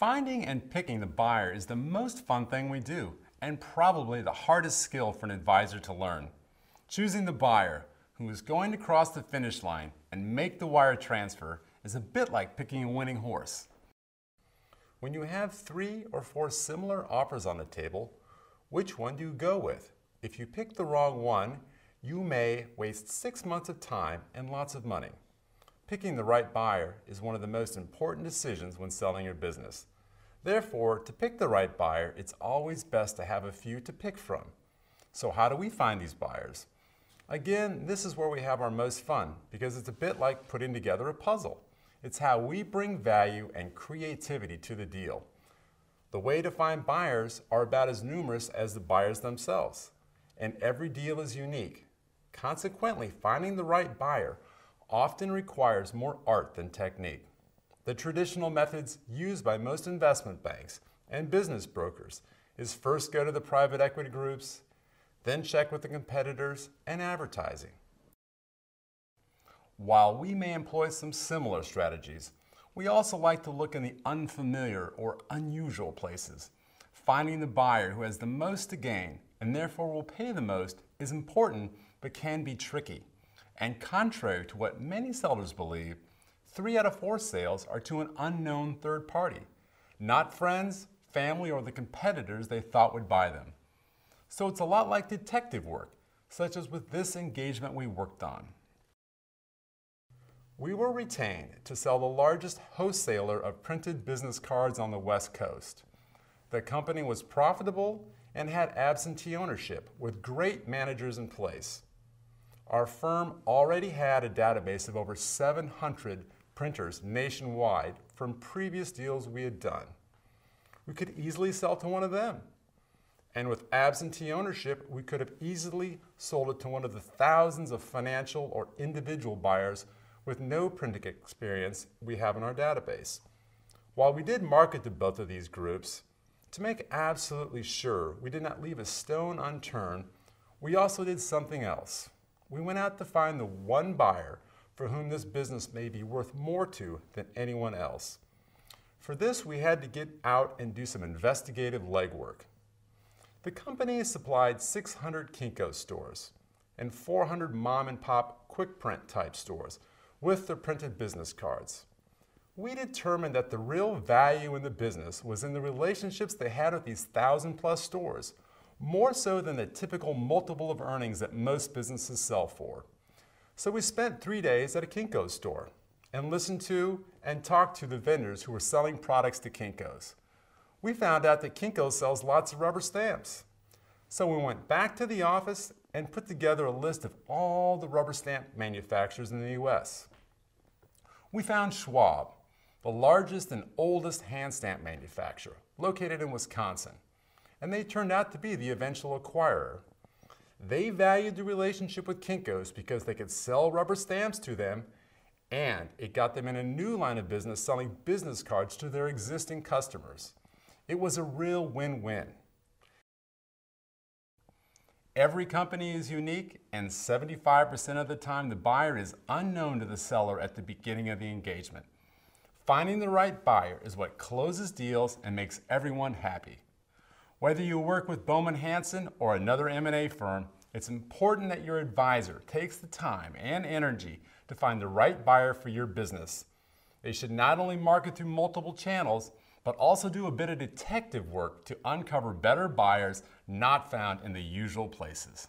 Finding and picking the buyer is the most fun thing we do, and probably the hardest skill for an advisor to learn. Choosing the buyer who is going to cross the finish line and make the wire transfer is a bit like picking a winning horse. When you have 3 or 4 similar offers on the table, which one do you go with? If you pick the wrong one, you may waste 6 months of time and lots of money. Picking the right buyer is one of the most important decisions when selling your business. Therefore, to pick the right buyer, it's always best to have a few to pick from. So how do we find these buyers? Again, this is where we have our most fun because it's a bit like putting together a puzzle. It's how we bring value and creativity to the deal. The way to find buyers are about as numerous as the buyers themselves, and every deal is unique. Consequently, finding the right buyer often requires more art than technique. The traditional methods used by most investment banks and business brokers is first go to the private equity groups, then check with the competitors and advertising. While we may employ some similar strategies, we also like to look in the unfamiliar or unusual places. Finding the buyer who has the most to gain and therefore will pay the most is important but can be tricky. And contrary to what many sellers believe, 3 out of 4 sales are to an unknown third party, not friends, family, or the competitors they thought would buy them. So it's a lot like detective work, such as with this engagement we worked on. We were retained to sell the largest wholesaler of printed business cards on the West Coast. The company was profitable and had absentee ownership with great managers in place. Our firm already had a database of over 700 printers nationwide from previous deals we had done. We could easily sell to one of them. And with absentee ownership, we could have easily sold it to one of the thousands of financial or individual buyers with no printing experience we have in our database. While we did market to both of these groups, to make absolutely sure we did not leave a stone unturned, we also did something else. We went out to find the one buyer for whom this business may be worth more to than anyone else. For this, we had to get out and do some investigative legwork. The company supplied 600 Kinko stores and 400 mom-and-pop quick print type stores with their printed business cards. We determined that the real value in the business was in the relationships they had with these 1,000+ stores, more so than the typical multiple of earnings that most businesses sell for. So we spent 3 days at a Kinko store and listened to and talked to the vendors who were selling products to Kinkos. We found out that Kinko sells lots of rubber stamps. So we went back to the office and put together a list of all the rubber stamp manufacturers in the US. We found Schwab, the largest and oldest hand stamp manufacturer, located in Wisconsin, and they turned out to be the eventual acquirer. They valued the relationship with Kinkos because they could sell rubber stamps to them, and it got them in a new line of business selling business cards to their existing customers. It was a real win-win. Every company is unique, and 75% of the time the buyer is unknown to the seller at the beginning of the engagement. Finding the right buyer is what closes deals and makes everyone happy. Whether you work with Bowman Hanson or another M&A firm, it's important that your advisor takes the time and energy to find the right buyer for your business. They should not only market through multiple channels, but also do a bit of detective work to uncover better buyers not found in the usual places.